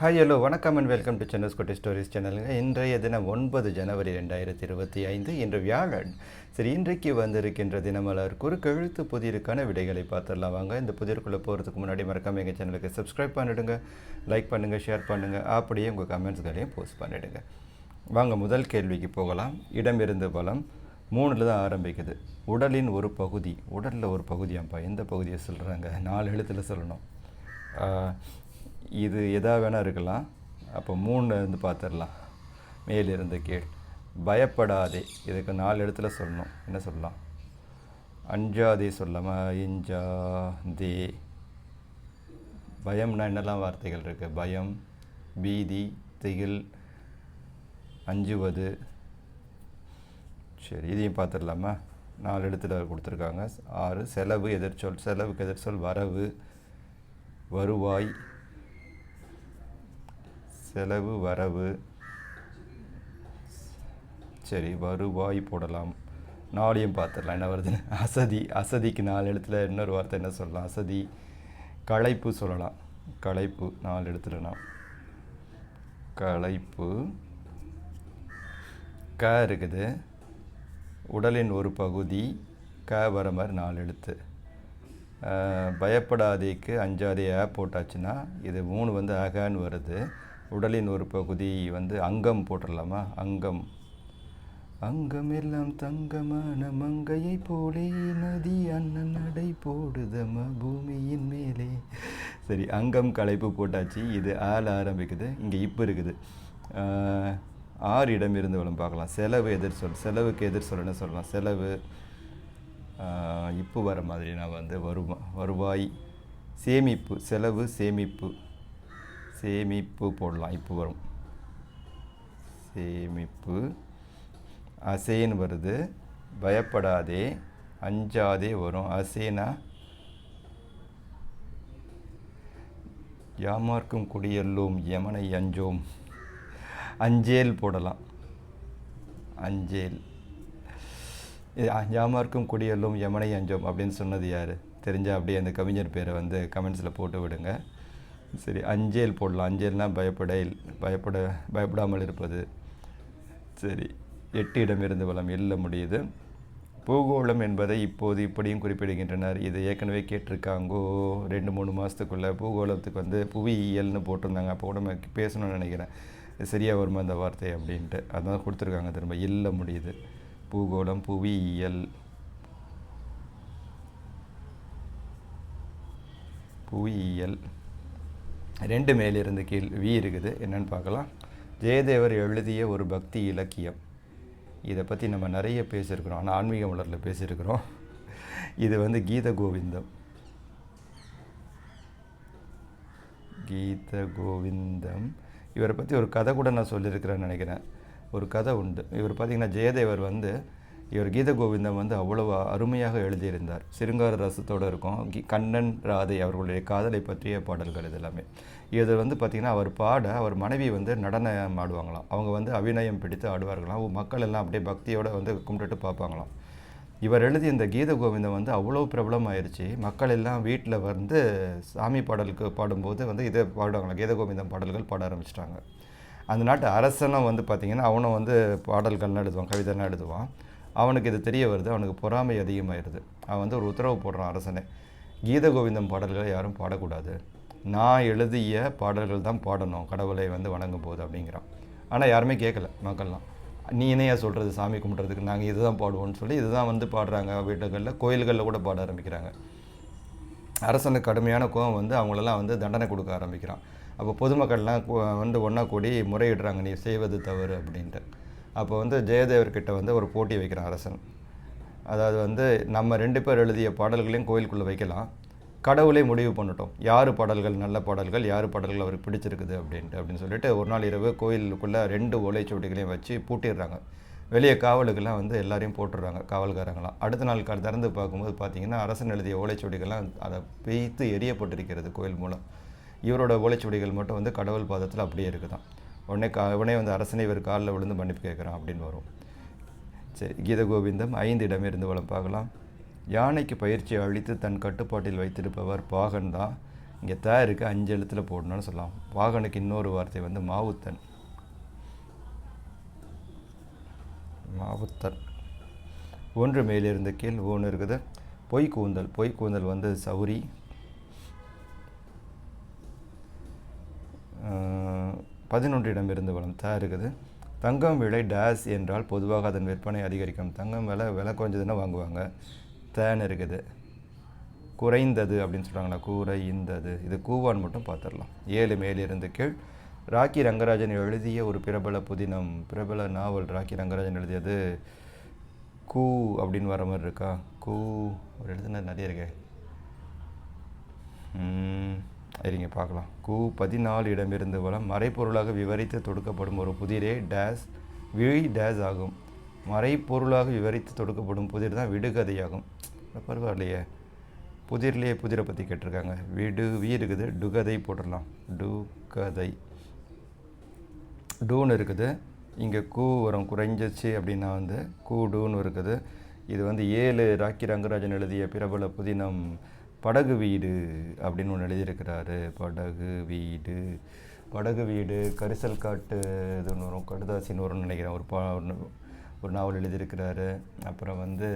Hi hello வணக்கம் and welcome to Chennai குட்டி stories சேனலுங்க. இன்றைய தினம் 9 ஜனவரி 2025 இன்று வியாழன். சரி, இன்றைக்கு வந்திருக்கின்ற தினமலர் குறுக்கெழுத்து புதிருக்கான விடைகளை பார்த்துடலாம் வாங்க. இந்த புதிருக்குள்ளே போகிறதுக்கு முன்னாடி மறக்காம எங்கள் சேனலுக்கு சப்ஸ்கிரைப் பண்ணிவிடுங்க, லைக் பண்ணுங்கள், ஷேர் பண்ணுங்கள், அப்படியே உங்கள் கமெண்ட்ஸ்களையும் போஸ்ட் பண்ணிவிடுங்க. வாங்க முதல் கேள்விக்கு போகலாம். இடமிருந்து பலம் 3 தான் ஆரம்பிக்குது. உடலின் ஒரு பகுதி, உடலில் ஒரு பகுதியாப்பா, எந்த பகுதியை சொல்கிறாங்க? 4 எழுத்தில் சொல்லணும். இது எதா வேணால் இருக்கலாம். அப்போ 3 இருந்து பார்த்துடலாம். மேலிருந்து கீழ். பயப்படாதே, இதுக்கு 4 எழுத்தில் சொல்லணும். என்ன சொல்லலாம்? அஞ்சாதே சொல்லலாமா? இஞ்சாதே. பயம்னா என்னெல்லாம் வார்த்தைகள் இருக்குது? பயம், பீதி, திகில், அஞ்சுவது. சரி, இதையும் பார்த்துடலாமா? 4 எழுத்தில் கொடுத்துருக்காங்க. 6. செலவு எதிர்ச்சொல், செலவுக்கு எதிர்ச்சொல் வரவு, வருவாய். செலவு வரவு. சரி, வருவாய் போடலாம். 4 பார்த்துடலாம் என்ன வருதுன்னு. அசதி, அசதிக்கு 4 எழுத்தில் இன்னொரு வார்த்தை என்ன சொல்லலாம்? அசதி. களைப்பு சொல்லலாம். களைப்பு 4 எழுத்துலனா களைப்பு. க இருக்குது. உடலின் ஒரு பகுதி, க வர மாதிரி 4 எழுத்து. பயப்படாதேக்கு அஞ்சாதே போட்டாச்சுன்னா இது 3 வந்து அகன்னு வருது. உடலின் ஒரு பகுதி வந்து அங்கம் போட்டுடலாமா? அங்கம். அங்கம் எல்லாம் தங்கமான மங்கையை போலே நதி அண்ணன் நடை போடுதம பூமியின் மேலே. சரி, அங்கம் களைப்பு போட்டாச்சு. இது ஆள் ஆரம்பிக்குது. இங்கே இப்போ இருக்குது. 6 இடம் இருந்து வளம் பார்க்கலாம். செலவு எதிர் சொல், செலவுக்கு எதிர் சொல் என்ன சொல்லலாம்? செலவு. இப்போ வர மாதிரி நான் வந்து வருவாய். சேமிப்பு, செலவு சேமிப்பு. சேமிப்பு போடலாம். இப்போ வரும் சேமிப்பு. அசேன்னு வருது. பயப்படாதே, அஞ்சாதே வரும். அசேனா யாமார்க்கும் குடியல்லோம் யமனை அஞ்சோம். அஞ்சேல் போடலாம். அஞ்சேல். யாமார்க்கும் குடியல்லோம் யமனை அஞ்சோம் அப்படின்னு சொன்னது யார் தெரிஞ்சால் அப்படியே அந்த கவிஞர் பேரை வந்து கமெண்ட்ஸில் போட்டு விடுங்க. சரி, அஞ்சேல் போடலாம். அஞ்சேல்னால் பயப்படாமல் இருப்பது. சரி, 8 இடம் இருந்து வளம் எல்ல முடியுது. பூகோளம் என்பதை இப்போது இப்படியும் குறிப்பிடுகின்றனர். இதை ஏற்கனவே கேட்டிருக்காங்கோ 2-3 மாதத்துக்குள்ளே. பூகோளத்துக்கு வந்து புவியியல்னு போட்டிருந்தாங்க. அப்போ கூட நம்ம பேசணும்னு நினைக்கிறேன். சரியாக வருமா அந்த வார்த்தை அப்படின்ட்டு. அதான் கொடுத்துருக்காங்க. திரும்ப எல்ல முடியுது. பூகோளம், புவியியல். புவியியல். 2 மேலிருந்து கீழ் வி இருக்குது. என்னென்னு பார்க்கலாம். ஜெயதேவர் எழுதிய ஒரு பக்தி இலக்கியம். இதை பற்றி நம்ம நிறைய பேசியிருக்கிறோம். ஆனால் ஆன்மீக மலரில் பேசியிருக்கிறோம். இது வந்து கீத கோவிந்தம். கீத கோவிந்தம். இவரை பற்றி ஒரு கதை கூட நான் சொல்லியிருக்கிறேன்னு நினைக்கிறேன். ஒரு கதை உண்டு. இவர் பார்த்திங்கன்னா ஜெயதேவர் வந்து இவர் கீத கோவிந்தம் வந்து அவ்வளவு அருமையாக எழுதியிருந்தார். சிருங்கார ரசத்தோடு இருக்கும். கண்ணன் ராதை அவர்களுடைய காதலை பற்றிய பாடல்கள் இது எல்லாமே. இது வந்து பார்த்திங்கன்னா அவர் பாட அவர் மனைவி வந்து நடனம் ஆடுவாங்களாம். அவங்க வந்து அபிநயம் பிடித்து ஆடுவார்களாம். மக்கள் எல்லாம் அப்படியே பக்தியோடு வந்து கும்பிட்டுட்டு பார்ப்பாங்களாம். இவர் எழுதிய இந்த கீத கோவிந்தம் வந்து அவ்வளோ பிரபலமாயிருச்சு. மக்கள் எல்லாம் வீட்டில் வந்து சாமி பாடலுக்கு பாடும்போது வந்து இதை பாடுவாங்களாம். கீத கோவிந்தம் பாடல்கள் பாட ஆரம்பிச்சிட்டாங்க. அந்த நாட்டு அரசனும் வந்து பார்த்திங்கன்னா அவனும் வந்து பாடல்கள்லாம் எழுதுவான், கவிதைலாம் எழுதுவான். அவனுக்கு இது தெரிய வருது. அவனுக்கு பொறாமை அதிகமாகிடுது. அவன் வந்து ஒரு உத்தரவு போடுறான் அரசனே, கீத கோவிந்தம் பாடல்களை யாரும் பாடக்கூடாது, நான் எழுதிய பாடல்கள் தான் பாடணும் கடவுளை வந்து வணங்கும் போது அப்படிங்கிறான். ஆனால் யாருமே கேட்கல. மக்கள்லாம் நீ என்னையா சொல்கிறது, சாமி கும்பிட்றதுக்கு நாங்கள் இது தான் பாடுவோம்னு சொல்லி இதுதான் வந்து பாடுறாங்க. வீட்டுகளில் கோயில்களில் கூட பாட ஆரம்பிக்கிறாங்க. அரசனுக்கு கடுமையான கோபம் வந்து அவங்களெல்லாம் வந்து தண்டனை கொடுக்க ஆரம்பிக்கிறான். அப்போ பொதுமக்கள்லாம் வந்து ஒன்றா கூடி முறையிடுறாங்க, நீ செய்வது தவறு அப்படின்ட்டு. அப்போ வந்து ஜெயதேவர்கிட்ட வந்து ஒரு போட்டி வைக்கிறான் அரசன். அதாவது வந்து நம்ம 2 பேர் எழுதிய பாடல்களையும் கோயிலுக்குள்ளே வைக்கலாம், கடவுளே முடிவு பண்ணட்டும் யார் பாடல்கள் நல்ல பாடல்கள், யார் பாடல்கள் அவருக்கு பிடிச்சிருக்குது அப்படின்னு சொல்லிட்டு ஒரு நாள் இரவு கோயிலுக்குள்ளே 2 ஓலைச்சுவடிகளையும் வச்சு பூட்டிடுறாங்க. வெளியே காவலுக்கெல்லாம் வந்து எல்லாரையும் போட்டுடுறாங்க, காவல்காரங்களாம். அடுத்த நாள் திறந்து பார்க்கும்போது பார்த்திங்கன்னா அரசன் எழுதிய ஓலைச்சுவடிகள்லாம் அதை பெய்த்து எரியப்பட்டிருக்கிறது கோயில் மூலம். இவரோட ஓலைச்சுவடிகள் மட்டும் வந்து கடவுள் பாதத்தில் அப்படியே இருக்குதான். உடனே வந்து அரசனை இவர் காலில் விழுந்து மன்னிப்பு கேட்குறான் அப்படின்னு வரும். சரி, கீத கோவிந்தம் 5 இடமிருந்து வளம் பார்க்கலாம். யானைக்கு பயிற்சி அளித்து தன் கட்டுப்பாட்டில் வைத்திருப்பவர் பாகன் தான். இங்கே த இருக்குது, 5 எழுத்தில் போடணும்னு சொல்லலாம். வாகனுக்கு இன்னொரு வார்த்தை வந்து மாவுத்தன். மாவுத்தன். ஒன்று மேலிருந்து கீழ் ஊன்னு இருக்குது. பொய் கூந்தல். பொய் கூந்தல் வந்து சௌரி. 11 இடமிருந்து வளம் த இருக்குது. தங்கம் விலை டேஸ் என்றால் பொதுவாக அதன் விற்பனை அதிகரிக்கும். தங்கம் விலை குறைஞ்சதுன்னா வாங்குவாங்க. தேன் இருக்குது. குறைந்தது அப்படின்னு சொல்கிறாங்களா, குறைந்தது. இது கூவான் மட்டும் பார்த்துடலாம். 7 மேலிருந்து கீழ். ராக்கி ரங்கராஜன் எழுதிய ஒரு பிரபல புதினம், பிரபல நாவல். ராக்கி ரங்கராஜன் எழுதியது கூ அப்படின்னு வர மாதிரி இருக்கா? கூ ஒரு எழுதுன நிறைய இருக்கே. சரிங்க, பார்க்கலாம். கூ 14 இடமிருந்து வளம். மறைப்பொருளாக விவரித்து தொடுக்கப்படும் ஒரு புதிரே டேஸ் விழி டேஸ் ஆகும். மறைப்பொருளாக விவரித்து தொடுக்கப்படும் புதிர் தான் விடுகதையாகும். பரவாயில்லையே, புதிர்லேயே புதிரை பற்றி கேட்டிருக்காங்க. வீ இருக்குது, டுகதை போட்டுடலாம். டுகதை. டூன்னு இருக்குது. இங்கே கூ வரும், குறைஞ்சிச்சு அப்படின்னா வந்து கூடுன்னு இருக்குது. இது வந்து 7 ராக்கி ரங்கராஜன் எழுதிய பிரபல புதினம் படகு வீடு அப்படின்னு ஒன்று எழுதியிருக்கிறாரு. படகு வீடு. படகு வீடு, கரிசல் காட்டு இது ஒன்று வரும், கடுதாசின்னு வரும்னு நினைக்கிறேன். ஒரு நாவல் எழுதியிருக்கிறாரு. அப்புறம் வந்து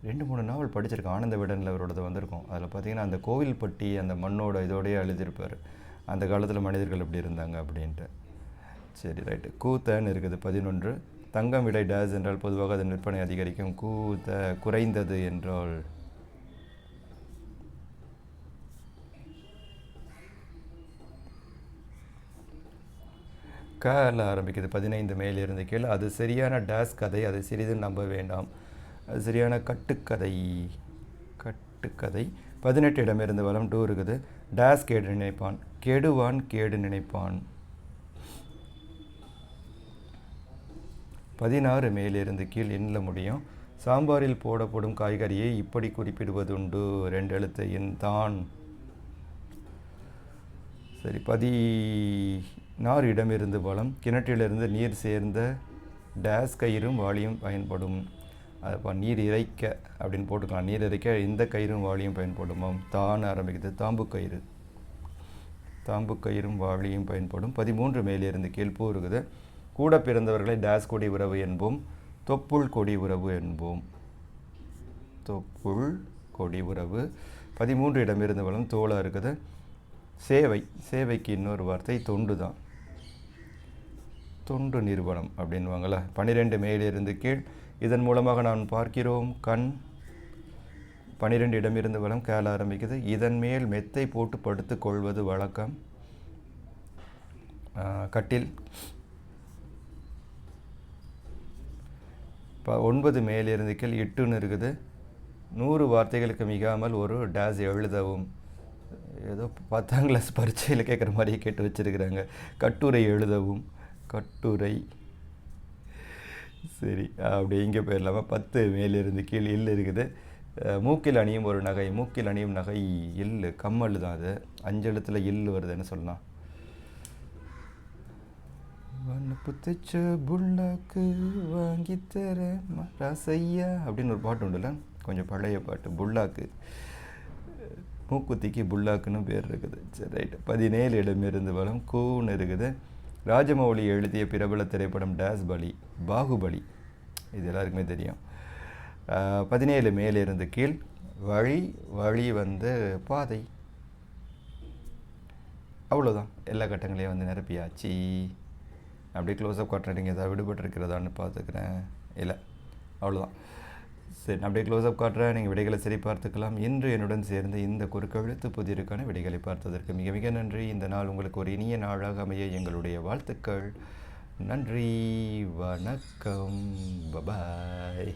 2-3 நாவல் படிச்சிருக்கேன். ஆனந்த விடனில் அவரோடது வந்திருக்கும். அதில் பார்த்தீங்கன்னா அந்த கோவில்பட்டி அந்த மண்ணோட இதோடையே எழுதியிருப்பார், அந்த காலத்தில் மனிதர்கள் எப்படி இருந்தாங்க அப்படின்ட்டு. சரி, ரைட்டு. கூத்தன்னு இருக்குது 11. தங்கம் விலை டேஸ் என்றால் பொதுவாக அதன் விற்பனை அதிகரிக்கும். கூத்த குறைந்தது என்றால் கல ஆரம்பிக்குது. 15 மேலிருந்து கீழே. அது சரியான டேஸ் கதை, அதை சிறிது நம்ப வேண்டாம். அது சரியான கட்டுக்கதை. கட்டுக்கதை. 18 இடமிருந்து வளம். டூ இருக்குது. டேஸ் கேடு நினைப்பான். கெடுவான் கேடு நினைப்பான். 16 மேலிருந்து கீழ் எண்ணில் முடியும். சாம்பாரில் போடப்படும் காய்கறியை இப்படி குறிப்பிடுவதுண்டு. 2 எழுத்து எண் தான். சரி, 16 இடமிருந்து வளம். கிணற்றிலிருந்து நீர் சேர்ந்த டேஸ் கயிறும் வாளியும் பயன்படும். அதுப்பா நீர் இறைக்க அப்படின்னு போட்டுக்கலாம். நீர் இறைக்க இந்த கயிறும் வாளியும் பயன்படுமாம். தான் ஆரம்பிக்குது. தாம்பு கயிறு. தாம்பு கயிறும் வாளியும் பயன்படும். 13 மேலிருந்து கீழ். பூ இருக்குது. கூட பிறந்தவர்களை டேஸ் கொடி உறவு என்போம். தொப்புள் கொடி உறவு என்போம். தொப்புள் கொடி உறவு. 13 இடமிருந்து வளம். தோளா இருக்குது. சேவை. சேவைக்கு இன்னொரு வார்த்தை தொண்டு தான். தொண்டு நிறுவனம் அப்படின்வாங்கள. 12 மேலிருந்து கீழ். இதன் மூலமாக நான் பார்க்கிறோம் கண். 12 இடமிருந்து வளம். கேள ஆரம்பிக்குது. இதன் மேல் மெத்தை போட்டு படுத்து கொள்வது வழக்கம். கட்டில். 9 மேலிருந்து கீழ். இட்டுன்னு இருக்குது. 100 வார்த்தைகளுக்கு மிகாமல் ஒரு டேஸ் எழுதவும். ஏதோ 10ஆம் கிளாஸ் பரீட்சையில் கேட்குற மாதிரியே கேட்டு வச்சுருக்கிறாங்க. கட்டுரை எழுதவும். கட்டுரை. சரி, அப்படி இங்கே போயிடலாமா? 10 மேலிருந்து கீழ். இல் இருக்குது. மூக்கில் அணியும் ஒரு நகை. மூக்கில் அணியும் நகை இல். கம்மல் தான் அது. 5 எழுத்துல இல் வருதுன்னு சொல்லலாம். புத்தச்ச புல்லாக்கு வாங்கித்தர ராசையா அப்படின்னு ஒரு பாட்டு உண்டுல்ல, கொஞ்சம் பழைய பாட்டு. புல்லாக்கு, மூக்குத்திக்கு புல்லாக்குன்னு பேர் இருக்குது. சரி, ரைட்டு. 17 இடமிருந்து வளம். கூன்னு இருக்குது. ராஜமௌலி எழுதிய பிரபல திரைப்படம் டேஸ் பலி. பாகுபலி. இது எல்லாருக்குமே தெரியும். 17 மேலிருந்து கீழ். வழி. வழி வந்து பாதை. அவ்வளோதான். எல்லா கட்டங்களையும் வந்து நிரப்பியாச்சு. அப்படியே க்ளோஸ்அப் காட்டுறேன். நீங்கள் எதாவது விடுபட்டிருக்கிறதான்னு பார்த்துக்கிறேன். இல்லை, அவ்வளோதான். சரி, நான் அப்படியே க்ளோஸ்அப் காட்டுறேன். நீங்கள் விடைகளை சரி பார்த்துக்கலாம். இன்று என்னுடன் சேர்ந்து இந்த குறுக்கெழுத்து புதிருக்கான விடைகளை பார்த்ததற்கு மிக மிக நன்றி. இந்த நாள் உங்களுக்கு ஒரு இனிய நாளாக அமைய எங்களுடைய வாழ்த்துக்கள். நன்றி, வணக்கம், பபாய்.